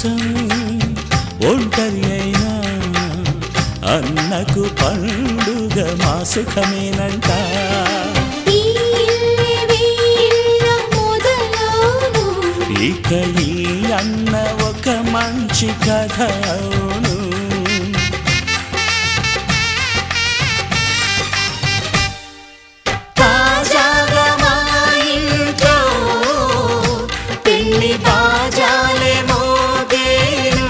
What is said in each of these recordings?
కోసం ఒంటరి అయినా అన్నకు పండుగ మా సుఖమేనంట. ఇక ఈ అన్న ఒక మంచి కథ అవును. తాజాగా మా ఇంట్లో పెళ్లి బాజాలే మోగేను.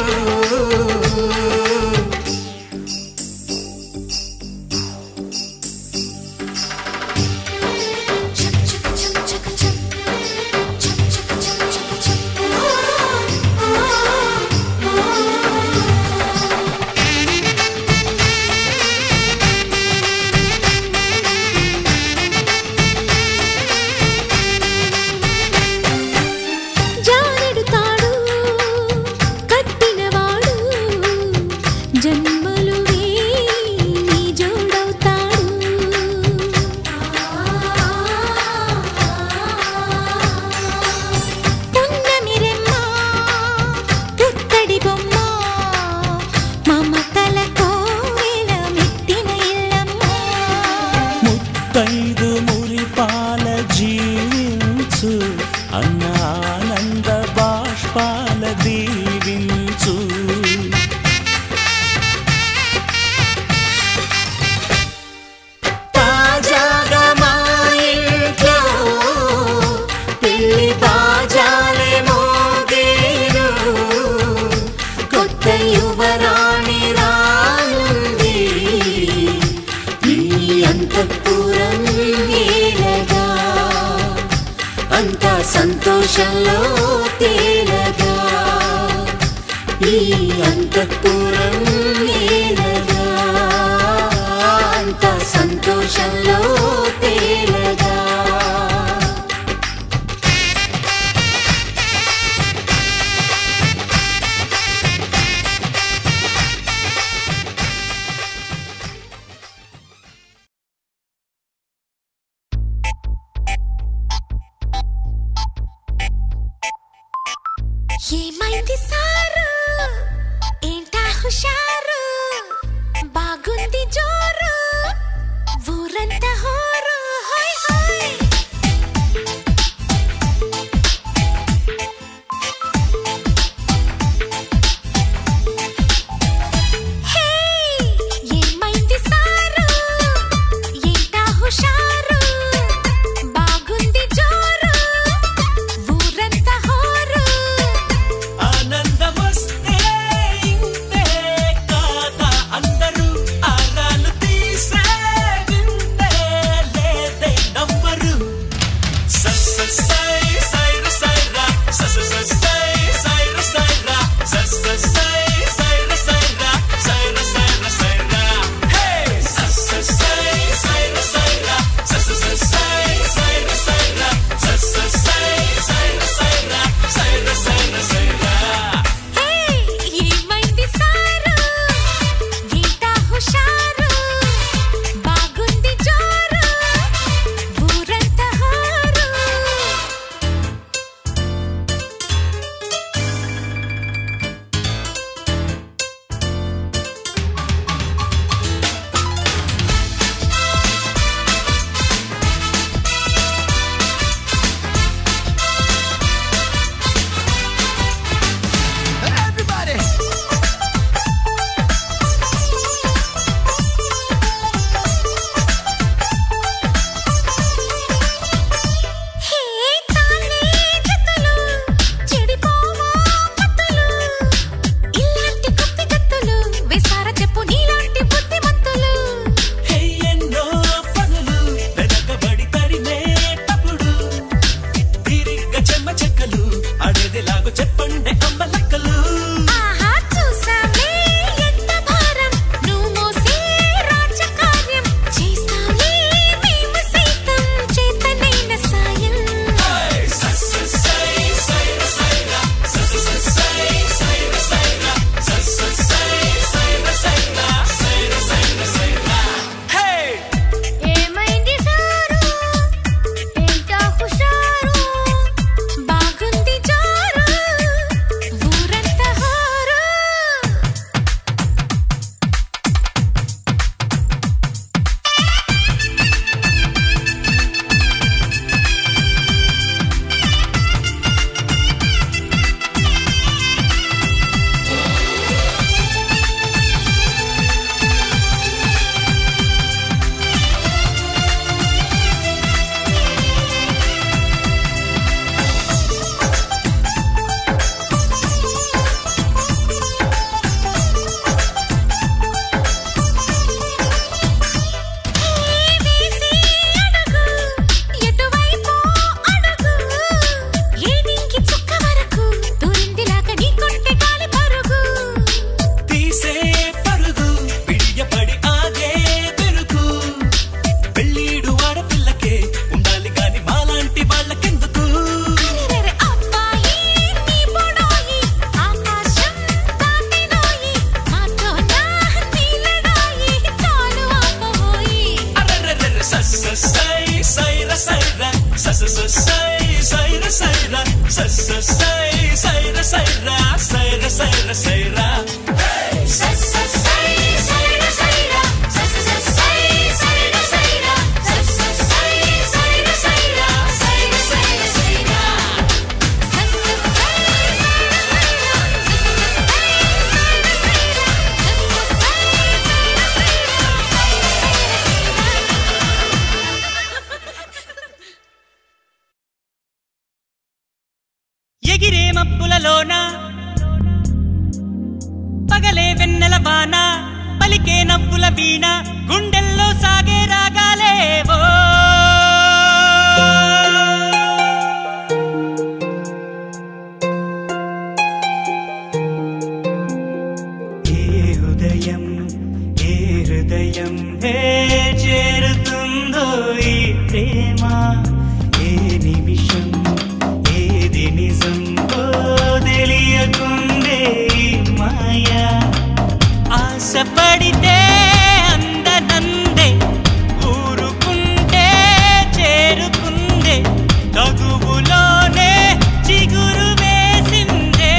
ముత్తైదు మురిపాల జీవించు అన్న ఆనంద బాష్పాల దీవించు. తాజాగా మా ఇంట్లో పెళ్లి బాజాలే మోగేను. కొత్త యువరాణి రానుంది ఈ అంతఃపురం ఏలగా. అంతా సంతోషంలో తేలగా ఈ అంతఃపురం ఏలగా. అంతా సంతోషంలో తేలగా. ఏమైంది సారు ఏంటా హుషారు బాగుంది జోరు ఊరంతా హోరు హోయ్ హోయ్ సైరా ఎగిరే మబ్బులలోన పగలే వెన్నెల వాన పలికే నవ్వుల వీణ గుండెల్లో సాగే రాగాలేవో ఏ హృదయం చేరుతుందో ఈ ప్రేమ ఏ నిమిషం ఏది నిజం తెలియకుందే మాయా ఆశపడితే అందనందే ఊరుకుంటే చేరుకుందే తగువులోనే చిగురు వేసిందే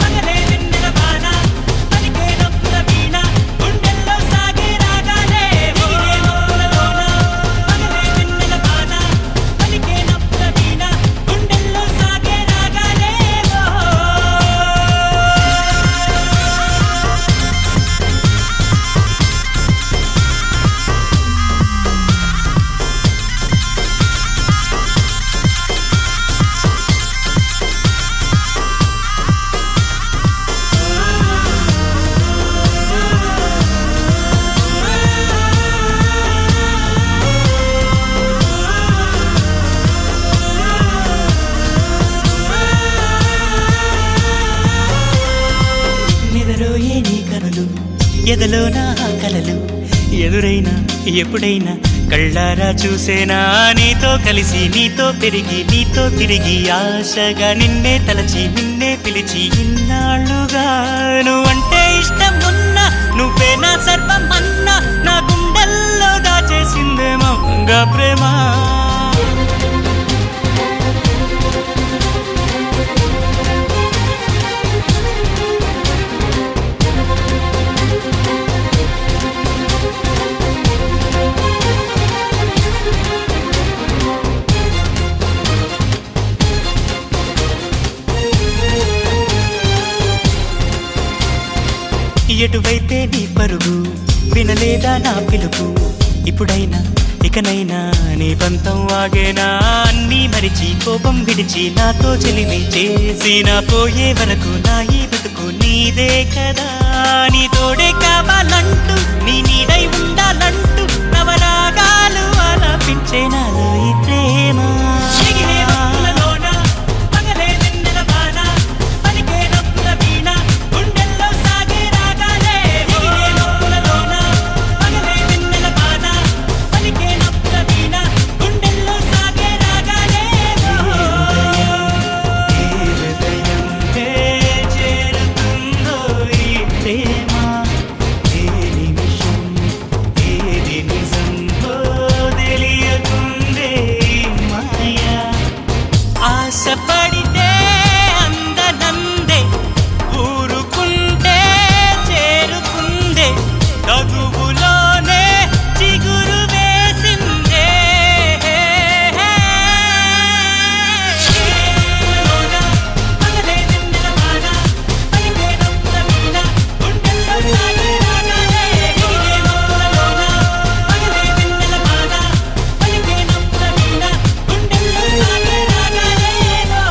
పగలే వెన్నెల వాన పలికే నవ్వుల వీణ గుండెల్లో సాగే రాగాలే పగలే వెన్నెల వాన పలికే నవ్వుల వీణ గుండెల్లో సాగే రాగాలేవో నిదరోయే నీ కనులు ఎదలో నా కలలు ఎదురైనా ఎప్పుడైనా కళ్ళారా చూసేనా నీతో కలిసి నీతో పెరిగి నీతో తిరిగి ఆశగా నిన్నే తలచి నిన్నే పిలిచి ఇన్నాళ్ళుగా నువ్వంటే ఇష్టం ఉన్నా నువ్వే నా సర్వమన్నా నా గుండెల్లో దాచేసిందేమో ప్రేమ ఎటువైతే నీ పరుగు వినలేదా నా పిలుపు ఇప్పుడైనా ఇకనైనా నీ పంతం ఆగేనా అన్నీ మరిచి కోపం విడిచి నాతో చెలిమి చేసి నా పోయే వరకు నా ఈ బతుకు నీదే కదా నీ తోడే కావాలంటూ నీ నీడై ఉండాలంటూ నవరాగాలు ఆలపించే నాలో ఈ ప్రేమ పగలే వెన్నెల వాన పలికే నవ్వుల వీణ గుండెల్లో సాగే రాగాలే పగలే వెన్నెల వాన పలికే నవ్వుల వీణ గుండెల్లో సాగే రాగాలే చేరుతుందో ఈ ప్రేమ ఏ నిమిషం ఏది నిజం తెలియకుందే మాయా ఆశపడితే అందనందే ఊరుకుంటే చేరుకుందే తగువులోనే చిగురు వేసిందే పగలే వెన్నెల వాన పలికే నవ్వుల వీణ గుండెల్లో సాగే రాగాలే పగలే వెన్నెల వాన పలికే నవ్వుల వీణ గుండెల్లో సాగే రాగాలేవో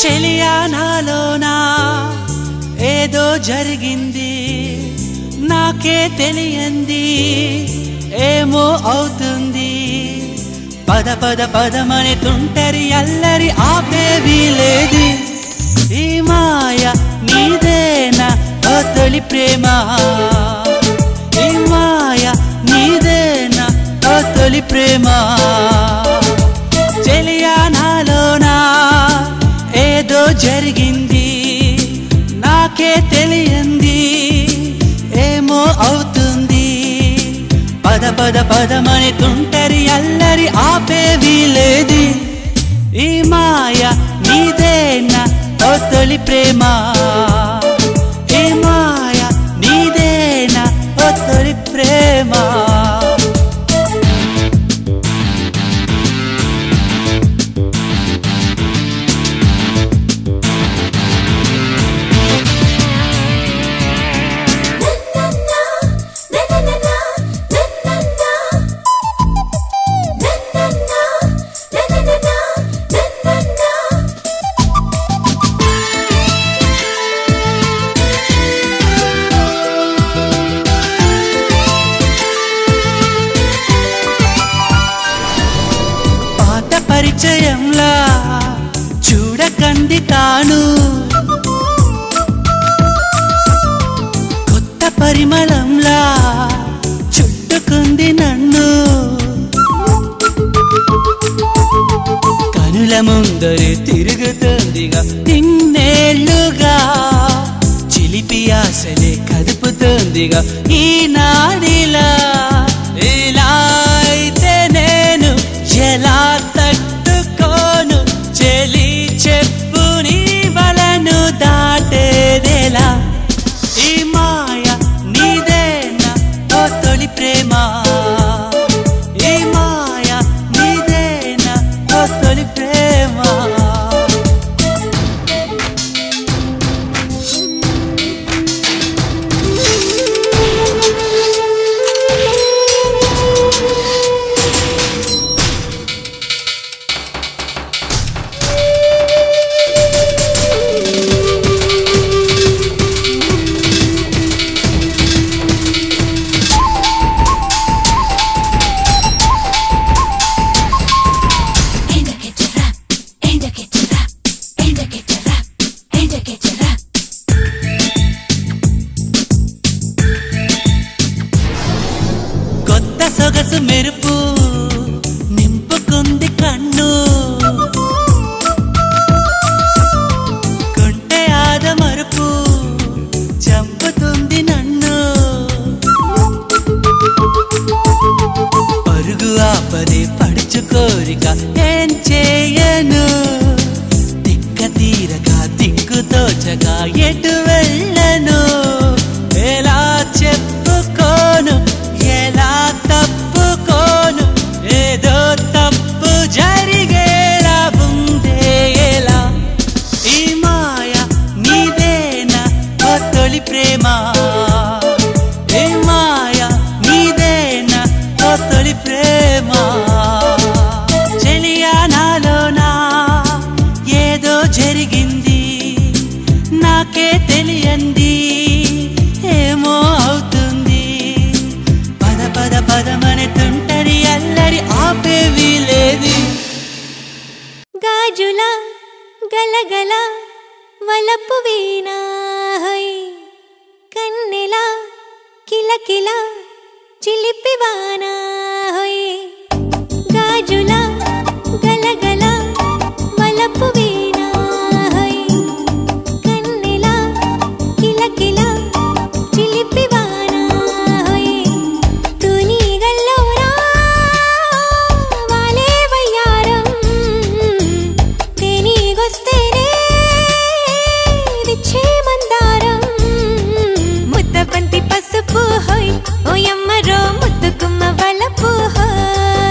చెలియా నాలోనా ఏదో జరిగింది నాకే తెలియంది ఏమో అవుతుంది పద పద పదమని తుంటరి అల్లరి ఆపేవి లేదు ఈ మాయ నీదేనా ఓ తొలి ప్రేమ ఈ మాయ నీదేనా ఓ తొలి ప్రేమ చెలియా నాలోనా ఏదో జరిగింది నాకే తెలియంది ఏమో అవుతుంది పద పద పదమని తుంటరి అల్లరి ఆపేవి లేదు ఈ మాయ నీదేనా ఓ తొలి ప్రేమ ఈ మాయ నీదేనా ఓ తొలి ప్రేమ పరిచయంలా చూడకంది తాను కొత్త పరిమళంలా చుట్టుకుంది నన్ను కనుల ముందరే తిరుగుతుందిగా ఇన్నేళ్లుగా చిలిపి ఆశలే కదుపుతుందిగా ఈనాడిలా ఇలా అయితే నేను ఎలా తట్టుకోను చెలి చెప్పు నీ వలను దాటేదేలా ఈ మాయ నీదేనా ఓ తొలి ప్రేమ ఈ మాయ నీదేనా ఓ తొలి ప్రేమ సొగసు మెరుపు నింపుకుంది కన్ను కొంటె ఆద మరుపు చంపుతుంది నన్ను పరుగు ఆపదే పడుచుకోరిక ఏం చేయను దిక్క తీరగా దిక్కుతోచగా ఎటు వెళ్ళను ఎలా చెప్పుకోను ఎలా తప్పుకోను ఏదో తప్పు జరిగేలా ఉందే ఎలా ఈ మాయ నీదేనా ఓ తొలి ప్రేమ ఈ మాయ నీదేనా ఓ తొలి ప్రేమ చెలియా నాలోనా ఏదో జరిగింది నాకే తెలియంది ఏమో అవుతుంది పద పద పదమని తుంటరి అల్లరి ఆపేవి లేదు గాజుల గలగల వలపు వీణా హై కన్నెల కిలకిల చిలిపివానా హై గాజుల గలగల వలపు వీణా హై కన్నెల కిలకిల చిలిపివానా హై తుని గల్లోరా వాలే వయ్యారం తేని గొస్తేనే విచ్చే మందారం ముద్ద బంతి పసుపు హోయ్ ఓయమ్మరో ముద్దుకుమ్మ వలపు హోయ్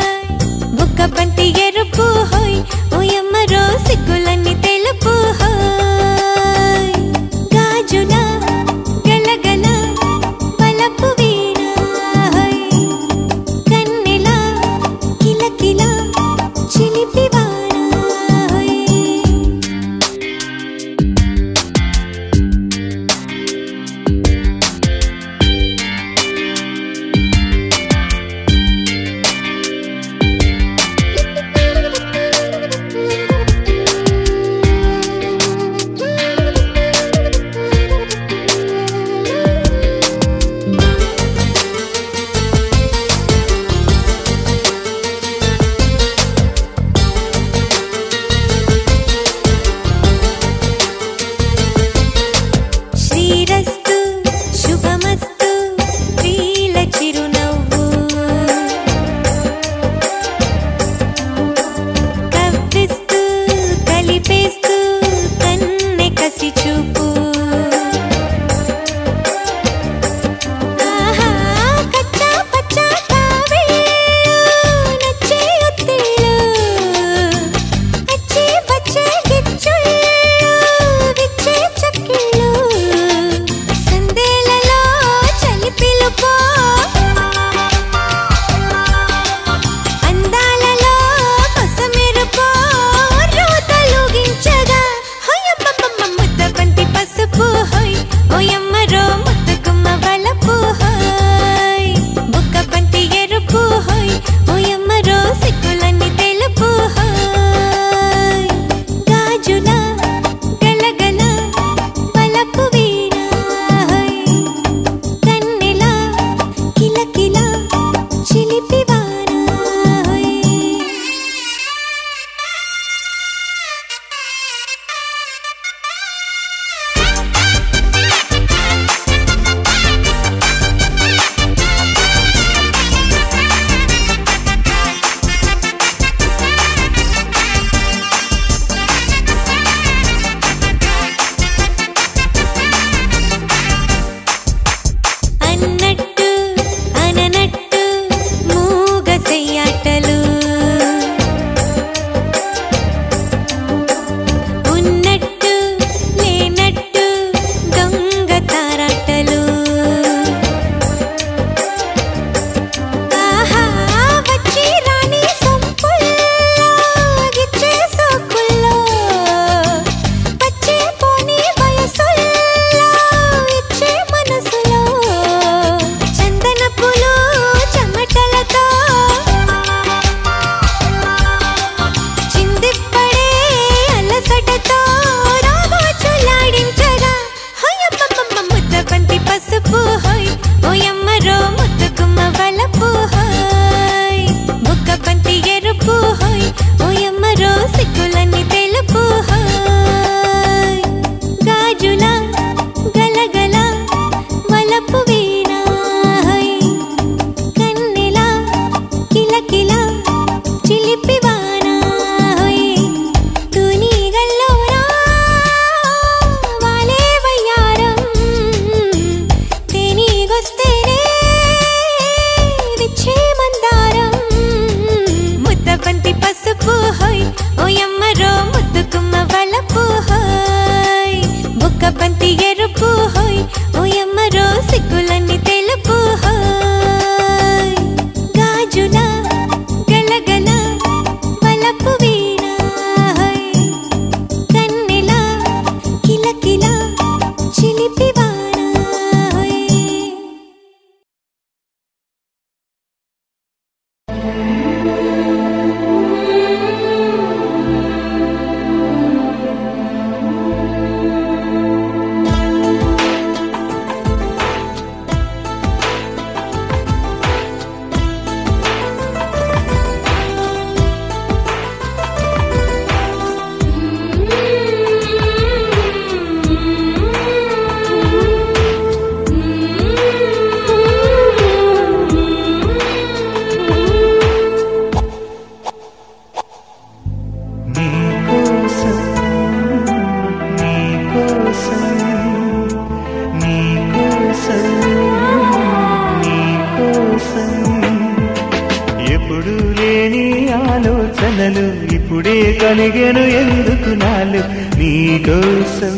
కలిగెను ఎందుకు నాలు నీకోసం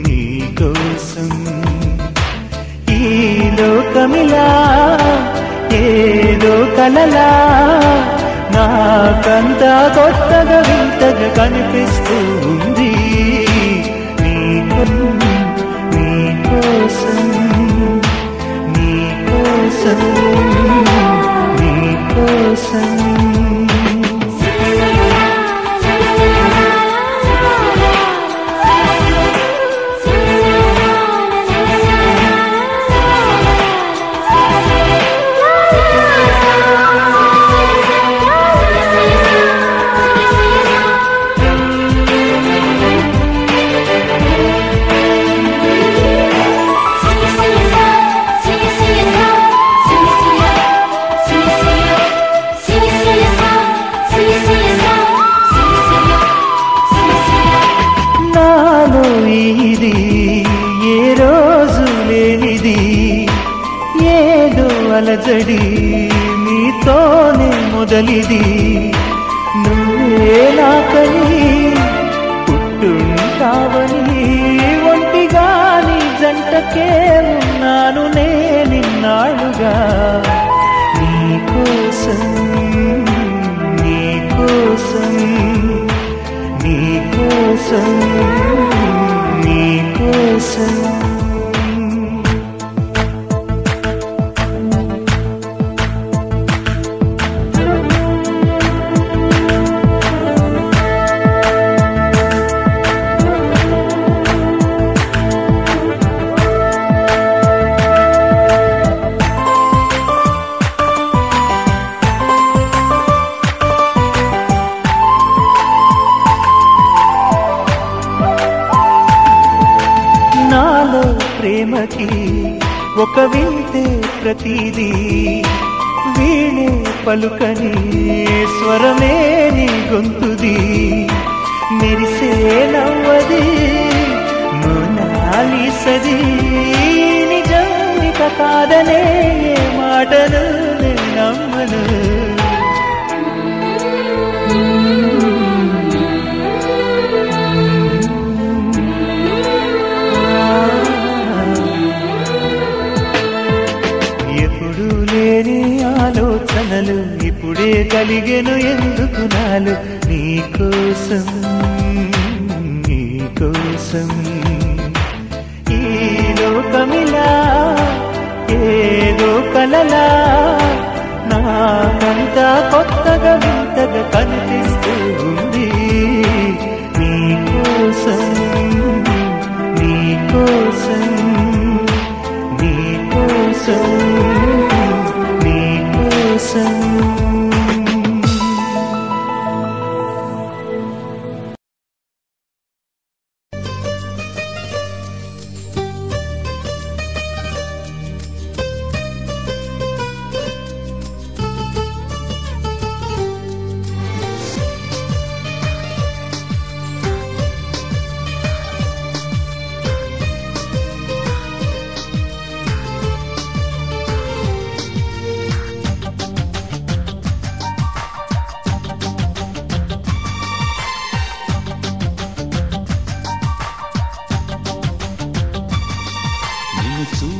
నీకోసం ఈ లోకమిలా ఏదో కలలా నాకంతా కొత్తగా వింతగా కనిపిస్తూ ఉంది నీకోసం నీకోసం నీకోసం అలజడి నీతోనే మొదలిది నువ్వే నాకని పుట్టుంటావని ఒంటిగా నీ జంటకే ఉన్నాను నేనిన్నాళ్ళుగా నీకోసం నీకోసం నీకోసం నీకోసం ప్రేమకి ఒక వింతే ప్రతిదీ వీణే పలుకని స్వరమే నీ గొంతుది మెరిసే నవ్వది మోనాలిసది నిజానిక కాదనే ఏ మాటను నేను నమ్మను ఆలోచనలు ఇప్పుడే కలిగెను ఎందుకు నాలు నీకోసం నీకోసం ఈ లోకమిలా ఏదో కలలా నాకంతా కొత్తగా వింతగా కనిపిస్తూ ఉంది నీకోసం నీకోసం నీకోసం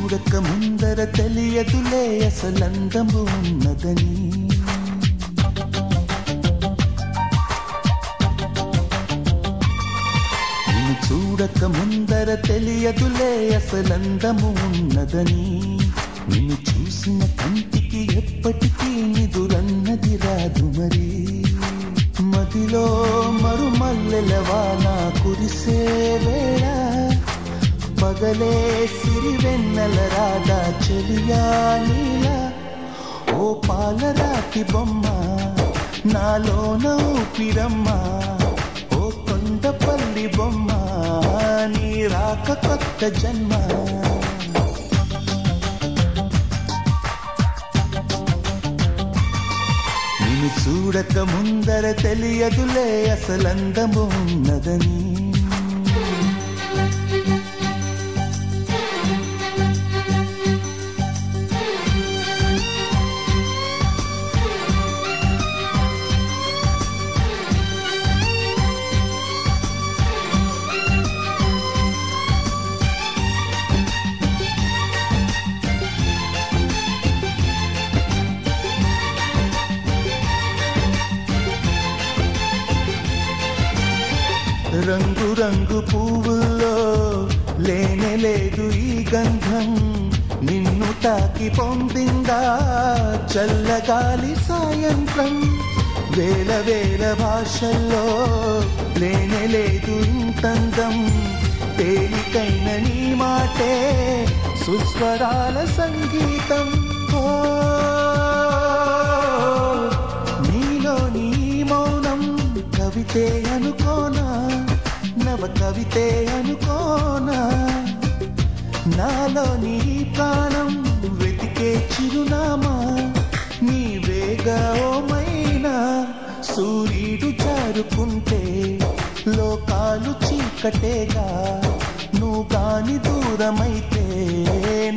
చూడక ముందర తెలియదులే అసలందము ఉన్నదని నిన్ను చూడక ముందర తెలియదులే అసలందము ఉన్నదని నిన్ను చూసిన కంటికి ఎప్పటికీ నిదురన్నది రాదు మరి మదిలో మరుమల్లెల వాన కురిసే వేళ పగలే సిరివెన్నెల రాధా చెలియా నీలా ఓ పాలరాతి బొమ్మ నాలోన ఊపిరమ్మ ఓ కొండపల్లి బొమ్మ నీ రాక కొత్త జన్మ నిన్ను చూడక ముందర తెలియదులే అసలందము ఉన్నదని రంగు రంగు పువ్వుల్లో లేనే లేదు ఈ గంధం, నిన్ను తాకి పొందిందా చల్లగాలి సాయంత్రం. వేల వేల భాషల్లో లేనే లేదు ఇంతందం, తేలికైన నీ మాటే సుస్వరాల సంగీతం. ఓ నీలో నీ మౌనం కవితే అనుకోనా, నవ కవితే అనుకోనా. నాలో నీ ప్రాణం వెతికే చిరునామా, నీవేగా ఓమైనా. సూర్యుడు జారుకుంటే లోకాలు చీకటేగా, నువ్వు కాని దూరమైతే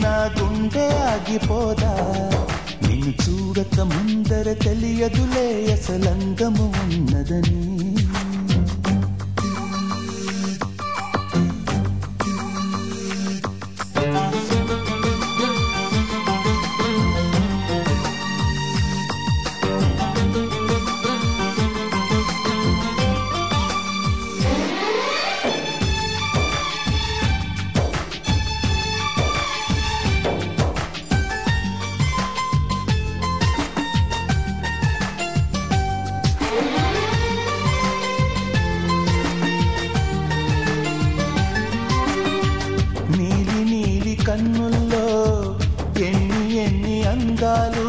నా గుండె ఆగిపోదా. నిన్ను చూడక ముందర తెలియదులే అసలందము ఉన్నదని. కన్నుల్లో ఎన్ని ఎన్ని అందాలు,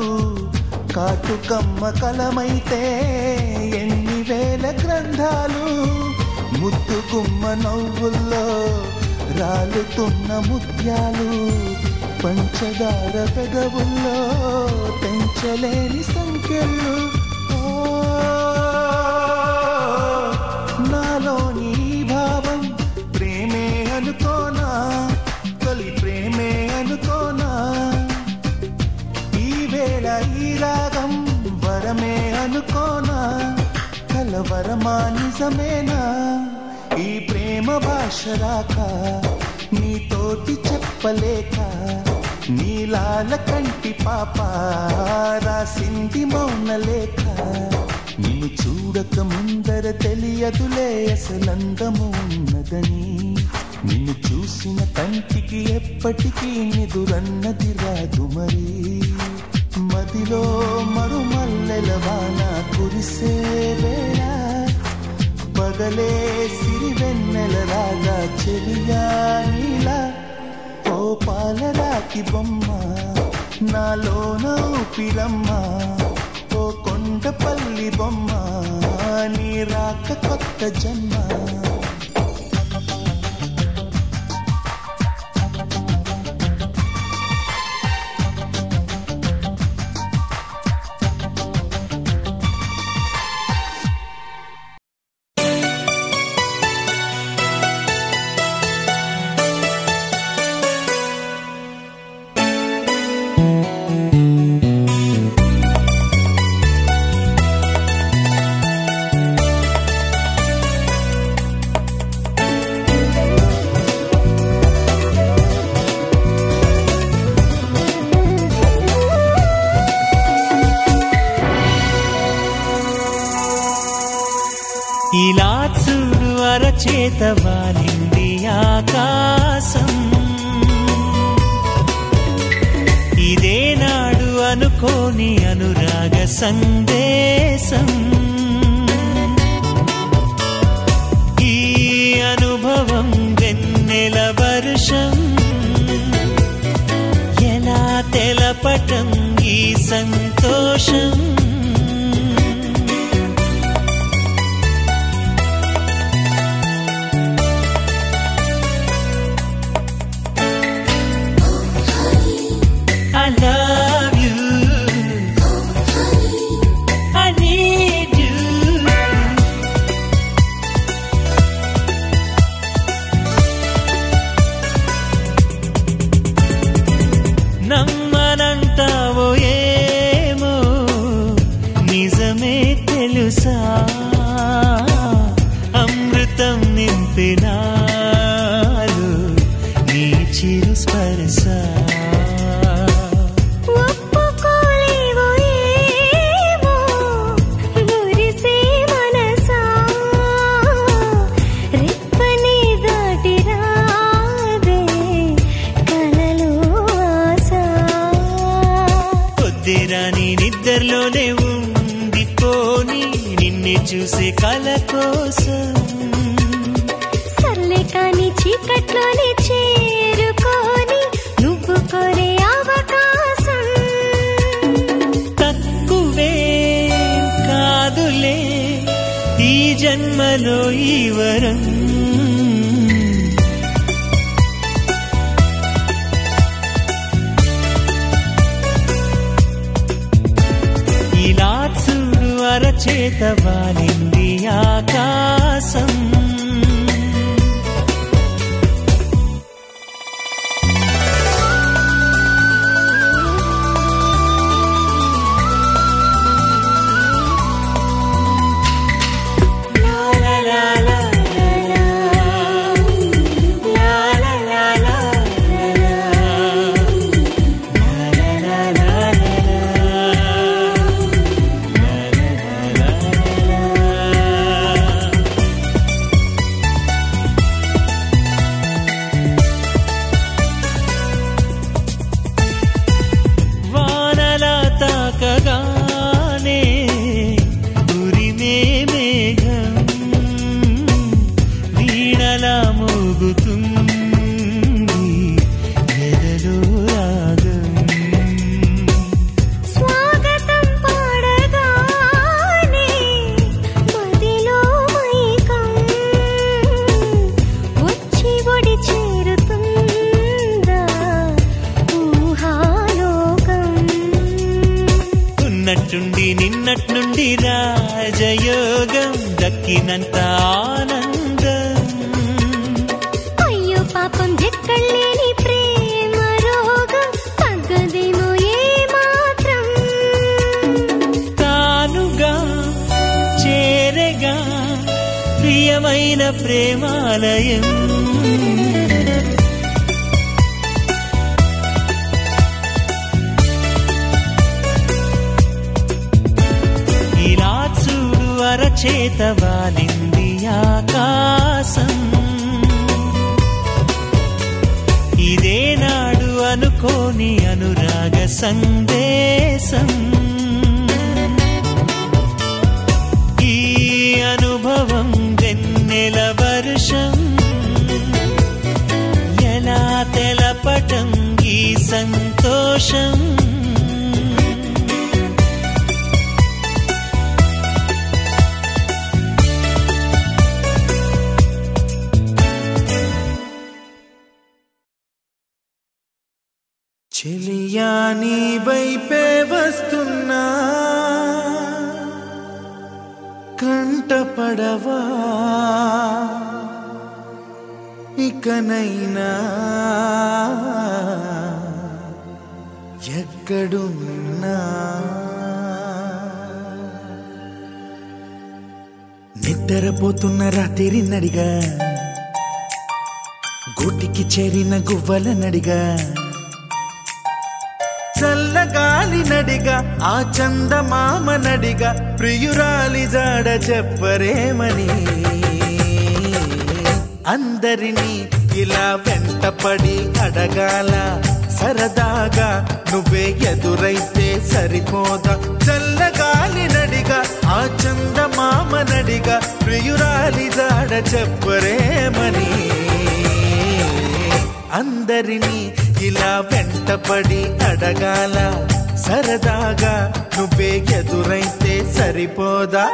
కాటుకమ్మ కలమైతే ఎన్ని వేల గ్రంథాలు. ముద్దుగుమ్మ నవ్వుల్లో రాలుతున్న ముత్యాలు, పంచదార పెదవుల్లో పెంచలేని సంఖ్యలు. నాలోని భావం ప్రేమే అనుకోనా, తొలి ప్రేమే అనుకోనా. ఈ వేళ ఈ రాగం వరమే అనుకోనా, కలవరమా నిజమేనా. ఈ ప్రేమ భాష రాక నీతోటి చెప్పలేక, నీలాల కంటి పాప రాసింది మౌనలేఖ. నిన్ను చూడక ముందర తెలియదులే అసలందము ఉన్నదని, నిన్ను చూసిన కంటికి ఎప్పటికీ నిదురన్నది రాదు మరి. మదిలో మరుమల్లెల వాన కురిసే వేళ, పగలే సిరివెన్నెల రాగా చెలియా నీలా. ఓ పాలరాతి బొమ్మ నాలోన ఊపిరమ్మ, ఓ కొండపల్లి బొమ్మ నీ రాక కొత్త జన్మ. ఇలా చూడు అరచేత వాలింది ఆకాశం, ఇదే నాడు అనుకోని అనురాగ సందేశం. ఈ అనుభవం వెన్నెల వర్షం, ఎలా తెలపటం ఈ సంతోషం. I love you, I need you. నమ్మనంటావో ఏమో, చూసే కల కోసం సర్లే కాని చీకట్లోనే చేరుకొని నువ్వు కోరే అవకాశం తక్కువే కాదులే ఈ జన్మలో ఈ వరం ఇలా చూడు అరచేత వాలింది ఆకాశం నిన్నట్నుండి రాజయోగం దక్కినంత ఆనందం అయ్యో పాపం ఎక్కడలేని ప్రేమ రోగం తగ్గదేమో ఏ మాత్రం తానుగా చేరగా ప్రియమైన ప్రేమాలయం అరచేత వాలింది ఆకాశం ఇదే నాడు అనుకోని అనురాగ సందేశం ఈ అనుభవం వెన్నెల వర్షం ఎలా తెలపటం ఈ సంతోషం చెలియా నీ వైపే వస్తున్నా కంటపడవా ఇకనైనా ఎక్కడున్నా నిద్రపోతున్న రాత్రి నడిగా గూటికి చేరిన గువ్వల నడిగా చల్లగాలి నడిగా ఆ చందమామ నడిగా ప్రియురాలి జాడ చెప్పరేమని అందరినీ ఇలా వెంటపడి అడగాల సరదాగా నువ్వే ఎదురైతే సరిపోదా చల్లగాలి నడిగా ఆ చందమామ నడిగా ప్రియురాలి జాడ చెప్పరేమని అందరినీ ఇలా వెంటపడి అడగాల సరదాగా నువ్వే ఎదురైతే సరిపోదా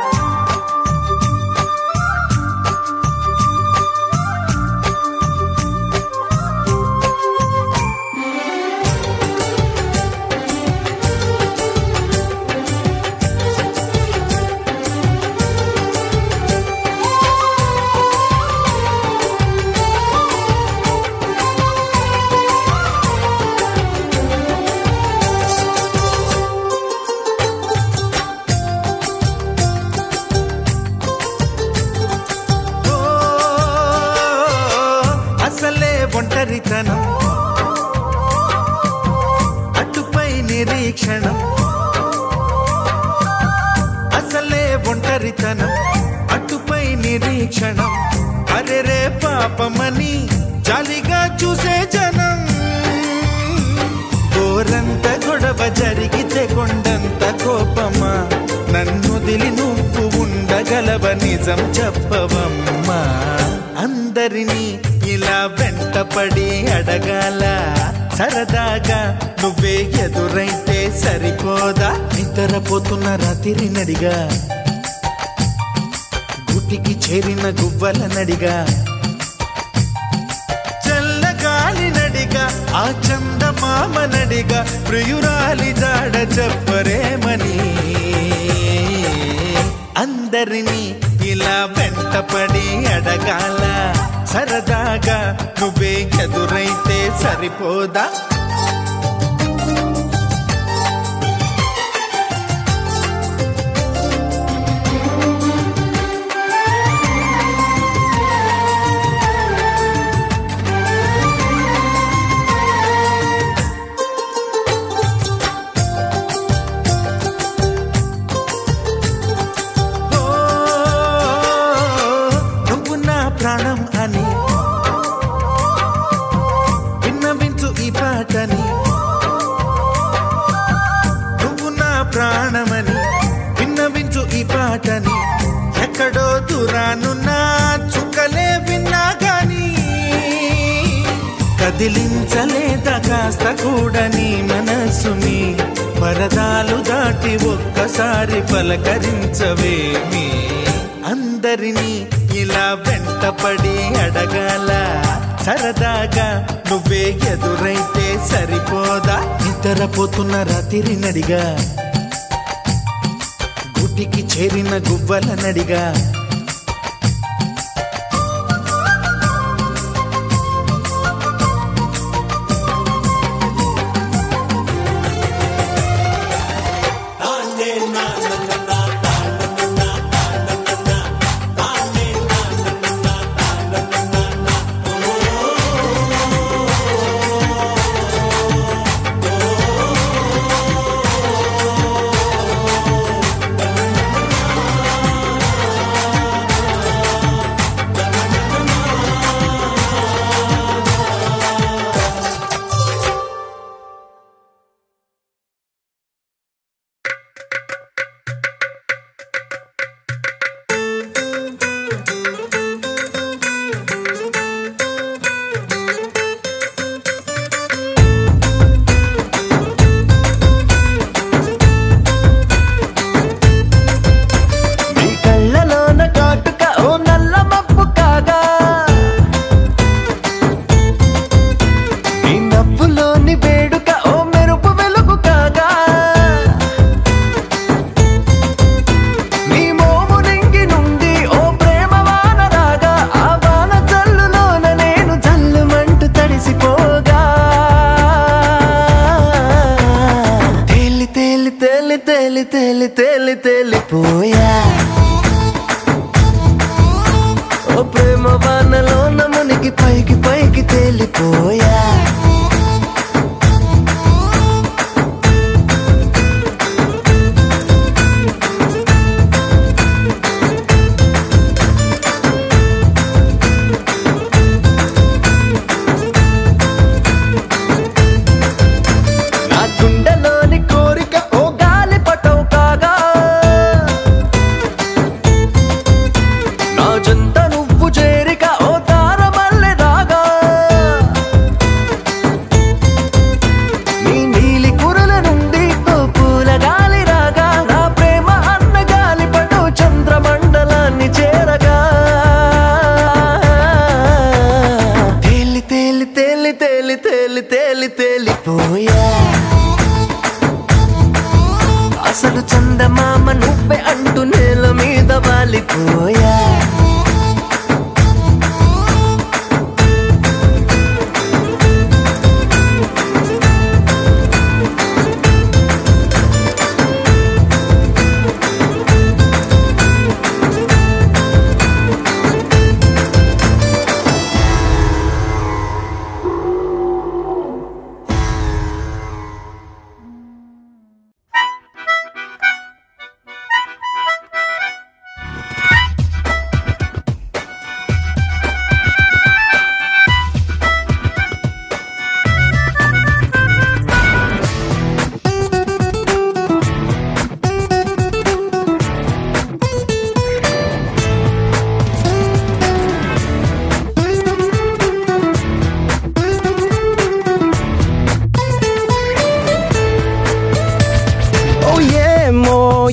ఒంటరితనం అటుపై నిరీక్షణం అసలే ఒంటరితనం అటుపై నిరీక్షణం అరెరే పాపమని జాలిగా చూసే జనం గోరంత గొడవ జరిగితే కొండంత కోపమా నన్నుదిలి నువ్వు ఉండగలవ నిజం చెప్పవమ్మా అందరినీ ఇలా వెంటపడి అడగాల సరదాగా నువ్వే ఎదురైతే సరిపోదా నిద్రపోతున్న రాత్రి నడిగా గుటికి చేరిన గువ్వల నడిగా చల్లగాలి నడిగా ఆ చందమామ నడిగా ప్రియురాలి జాడ చెప్పరేమని అందరినీ ఇలా వెంటపడి అడగాల సరదాగా నువ్వే ఎదురైతే సరిపోదా ప్రాణం అని విన్నవించు ఈ పాటని నువ్వు నా ప్రాణమని విన్నవించు ఈ పాటని ఎక్కడో దూరానున్నా చుక్కలే విన్నా గాని కదిలించలేదా కాస్త కూడా నీ మనసుని పరదాలు దాటి ఒక్కసారి పలకరించవేమి అందరినీ ఇలా వెంటపడి అడగాల సరదాగా నువ్వే ఎదురైతే సరిపోదా నిద్రపోతున్న రాత్రి నడిగా గుటికి చేరిన గువ్వల నడిగా తేలిపోయా ఓ ప్రేమ వానలో నమునికి పైకి పైకి తేలిపోయా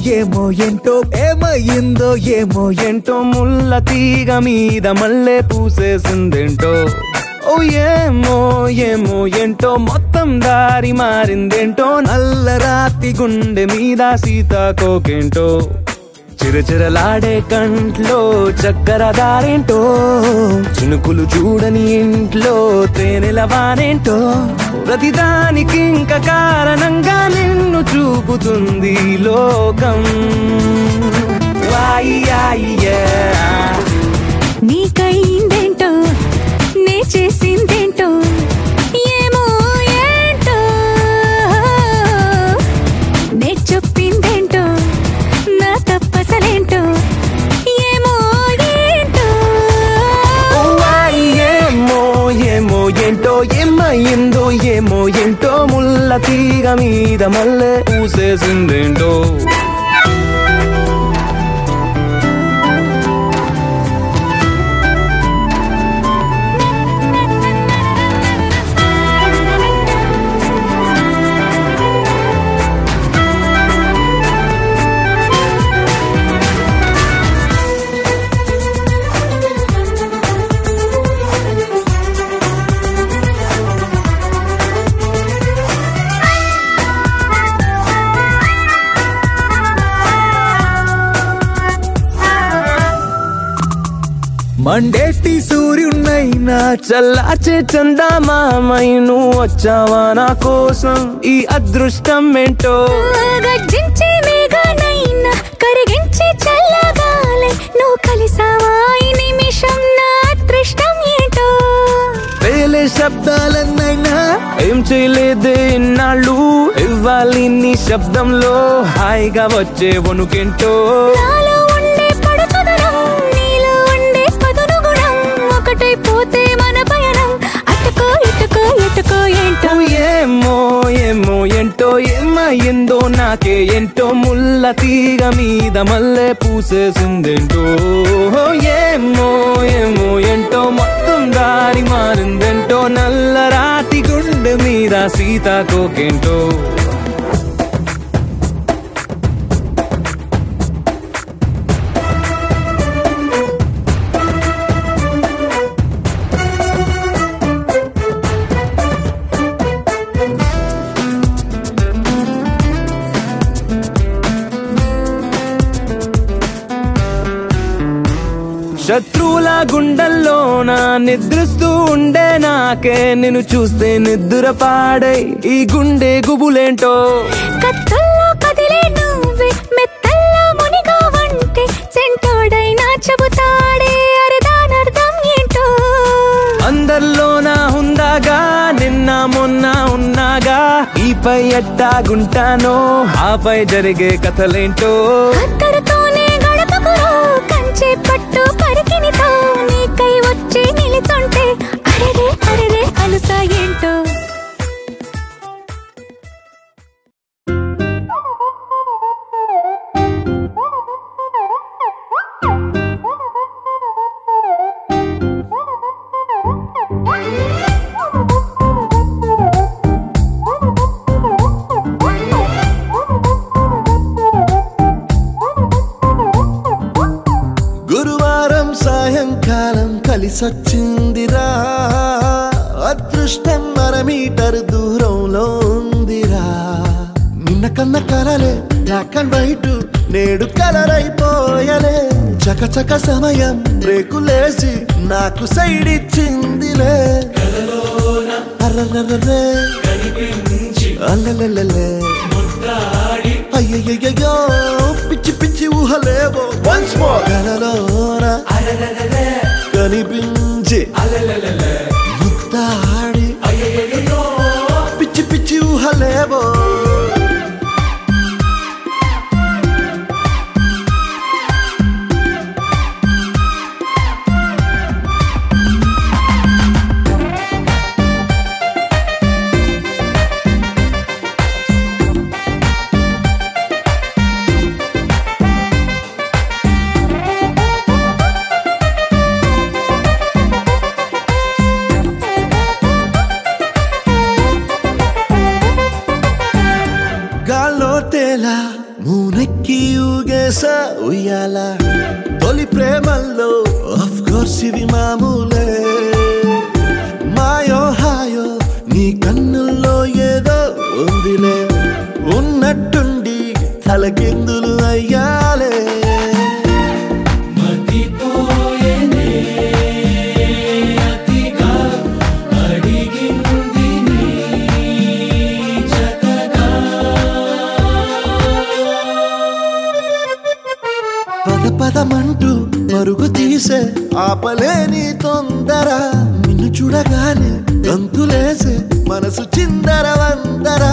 ఏమో ఏంటో ఏమయ్యిందో ఏమో ఏంటో ముల్ల తీగ మీద మళ్ళీ పూసేసిందేంటో ఓ ఏమో ఏమో ఏంటో మొత్తం దారి మారిందేంటో నల్ల రాతి గుండె మీద సీతాకోకేంటో చిరచిరలాడే కంట్లో చక్కర దారేంటో చినుకులు చూడని ఇంట్లో తేనెల వానేంటో ప్రతిదానికి ఇంక కారణంగా నిన్ను చూపుతుంది లోకం నీకైందేంటో నే చేసిందేంటో ఏమో ఏంటో నే చెప్పిందేంటో నా తప్పసలేంటో ఏమో ఏంటో ఏమో ఏమో ఏంటో ఏమయ్యిందో ఏమో ఏంటో ముల్ల తీగ మీద మళ్ళీ పూసేసిందేంటో మండేటి సూర్యున్నైనా చల్లార్చే చందమామై నువ్వు వచ్చావా నా కోసం ఈ అదృష్టం ఏంటో గర్జించే మేఘనైనా కరిగించే చల్లగాలై నువ్వు కలిసావా ఈ నిమిషం నా అదృష్టం ఏంటో పేలే శబ్దాలన్నైనా ఏం చేయలేదే ఇన్నాళ్ళు ఇవ్వాలి నీ శబ్దంలో హాయిగా వచ్చే వణుకేంటో నాలో ఉండే పడుచుదనం నీలో ఉండే పదును గుణం ఒకటైపోతే మన పయనం అటుకో ఇటుకో ఎటుకో ఏంటో ఏమో ఏమో ఏంటో ఏమయ్యిందో నాకే ఏంటో ముల్ల తీగ మీద మళ్ళీ పూసేసిందేంటో ఏమో ఏమో ఏంటో మొత్తం దారి మారిందేంటో నల్ల రాతి గుండె మీద సీతాకోకేంటో శత్రువుల గుండెల్లోన నిద్రిస్తూ ఉండే నాకే నిన్ను చూస్తే నిద్ర పాడై ఈ గుండె గుబులేంటో కత్తుల్లో కదిలే నువ్వే మెత్తల్లో మునిగా వంటే సెంటోడైనా చెబుతాడే అరదానర్థం ఏంటో అందరిలోన ఉందాగా నిన్న మొన్న ఉన్నాగా ఈపై ఎట్టాగుంటానో ఆపై జరిగే కథలేంటో అత్తరుతోనే గడపకురో కంచె పట్టు పరికినితో నీకై వచ్చి నిలిచుంటే అరెరే అరెరే అలుసా ఏంటో గురువారం సాయంకాలం కలిసొచ్చిందిరా అదృష్టం మన మీటర్ దూరంలో ఉందిరా నిన్న కన్న కలలే బ్లాక్ అండ్ వైట్ నేడు కలర్ అయిపోయలే చకచక సమయం బ్రేకులేసి నాకు సైడ్ ఇచ్చిందిలే అర్రర్రర్రే అల్లెల్లెల్లె అయ్యయ్యో పిచ్చి పిచ్చి ఊహలేవో వన్స్ మోర్ కలలోన కనిపించి ముద్దాడి పిచ్చి పిచ్చి ఊహలేవో వెయ్యాల తొలి ప్రేమల్లో ఆఫ్ కోర్స్ ఇవి మామూలే మాయో హాయో నీ కన్నుల్లో ఏదో ఉందిలే ఉన్నట్టుండి తలకిందులు అయ్యాలే పదమంటూ పరుగు తీసే ఆపలేని తొందర నిన్ను చూడగానే గంతులేసే మనసు చిందర వందర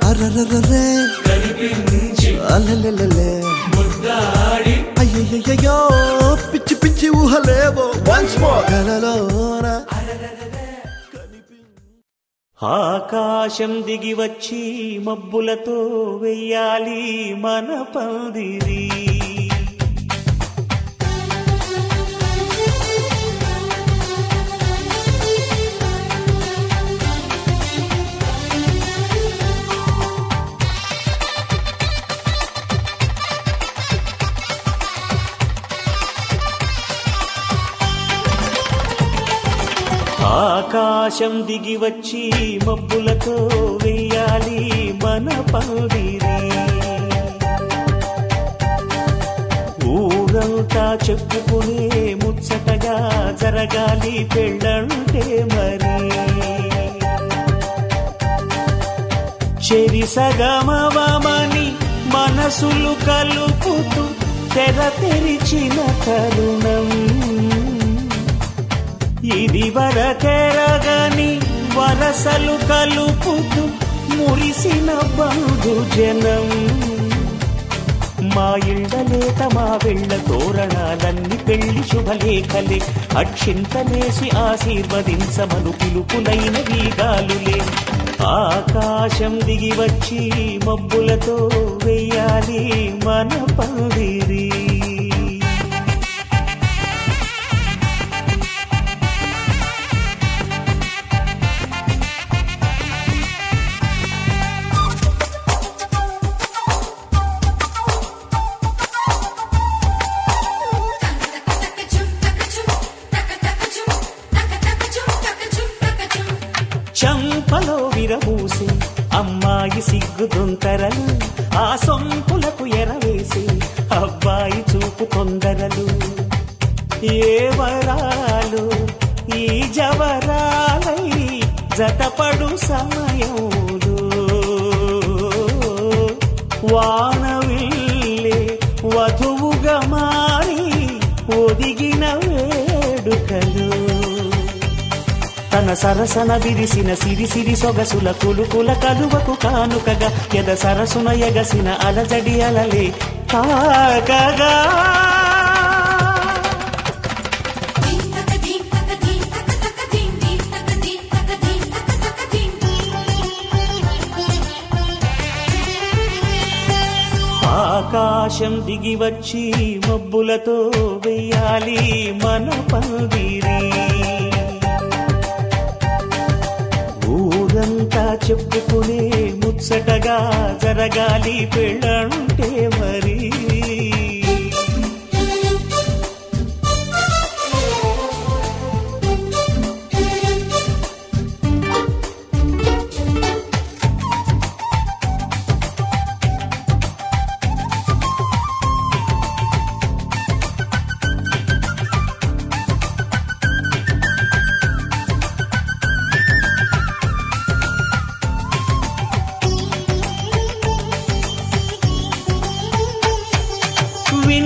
అర్రర్రే అల్లెల్లెల్లే అయ్యయ్యో పిచ్చి పిచ్చి ఊహలేవో వన్స్ మోర్ కలలోన ఆకాశం దిగి వచ్చి మబ్బులతో వెయ్యాలి మన పందిరి ఆకాశం దిగి వచ్చి మబ్బులతో వెయ్యాలి మన పందిరి ఊరంతా చెప్పుకునే ముచ్చటగా జరగాలి పెళ్ళంటే మరి చెరి సగమవమని మనసులు కలుపుతూ తెర తెరిచిన తరుణం ఇది వరకెరగని వరసలు కలుపుతూ మురిసిన బంధుజనం మా ఇళ్ళలేత మా వెళ్ళ తోరణాలన్నీ పెళ్లి శుభలేఖలే అక్షింతలేసి ఆశీర్వదించమను పిలుపులైన వీగాలులే ఆకాశం దిగి వచ్చి మబ్బులతో వెయ్యాలి మన పందిరి చంపలో విరబూసి అమ్మాయి సిగ్గుదొంతరలు ఆ సొంపులకు ఎరవేసి అబ్బాయి చూపు తొందరలు ఏ వరాలు ఈ జవరాలై జతపడు సమయంలో వానవిల్లే వధువుగా మారి ఒదిగిన వేడుకలు తన సరసన విరిసిన సిరిసిరి సొగసుల కులుకుల కలువకు కానుకగా ఎద సరసున ఎగసిన అలజడి అలలే కాకగా ఆకాశం దిగి వచ్చి మబ్బులతో వెయ్యాలి మన పందిరి ఊరంతా చెప్పుకునే ముచ్చటగా జరగాలి పెళ్ళంటే మరి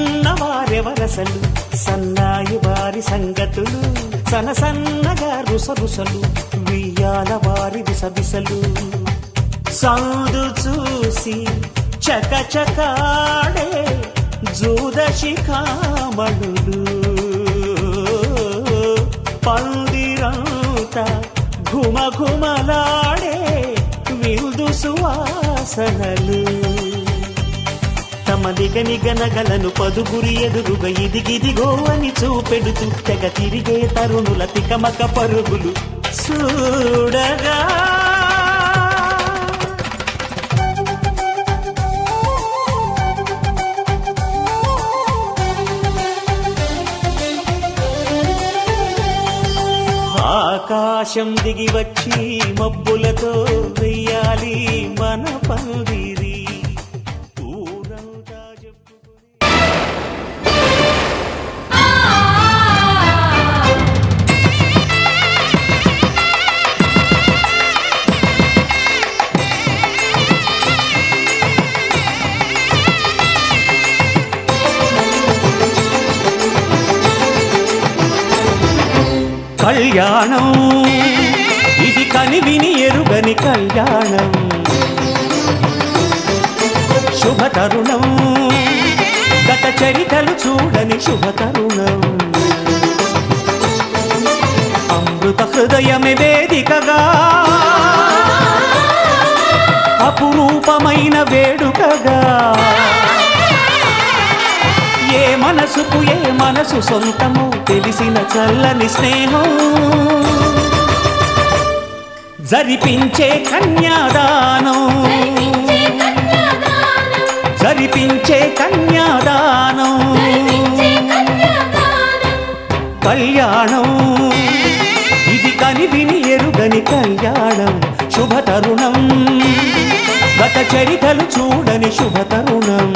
విన్నవారెవరసలు సన్నాయి వారి సంగతులు సనసన్నగా రుసరుసలు వియ్యాల వారి విసవిసలు సౌదు చూసి చకచకాడే జూదశిఖామణులు పందిరంతా ఘుమఘుమలాడే విందు సువాసనలు తమ నిగనిగనగలను పదుగురి ఎదురుగా ఇదిగిదిగో అని చూపెడుతూ తెగ తిరిగే తరుణుల తికమక పరుగులు చూడగా ఆకాశం దిగి వచ్చి మబ్బులతో వెయ్యాలి మన పందిరి ఊరంతా చెప్పుకుని కళ్యాణం ఇది కనివిని ఎరుగని కళ్యాణం శుభతరుణం గత చరితలు చూడని శుభతరుణం అమృత హృదయమే వేదికగా అపురూపమైన వేడుకగా ఏ మనసుకు ఏ మనసు సొంతము తెలిసిన చల్లని స్నేహం జరిపించే కన్యాదానం జరిపించే కన్యాదానం కళ్యాణం ఇది కనివిని ఎరుగని కళ్యాణం శుభతరుణం గత చరితలు చూడని శుభతరుణం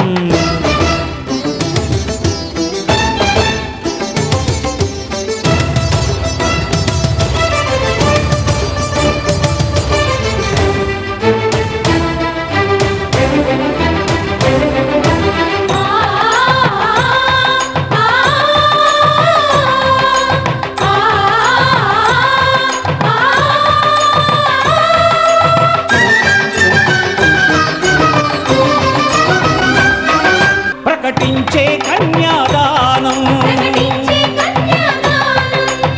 ప్రకటించే కన్యాదానం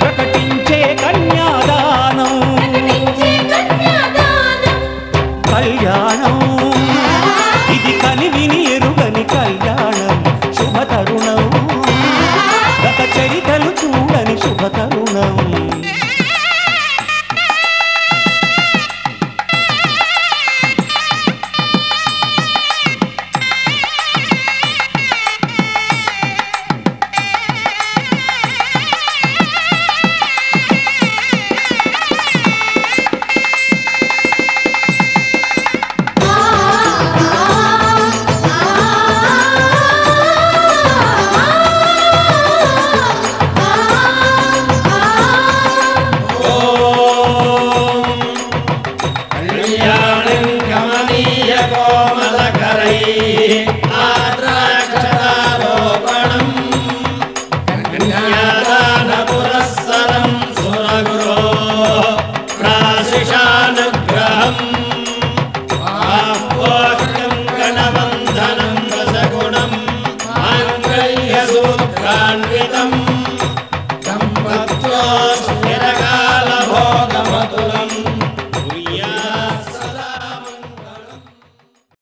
ప్రకటించే కన్యాదానం కళ్యాణం ఇది కనివిని ఎరుగని కళ్యాణం శుభతరుణం గత చరితలు చూడని శుభతరుణం గణవంధనం రసగుణం మాంగళ్యసూత్రాన్వితం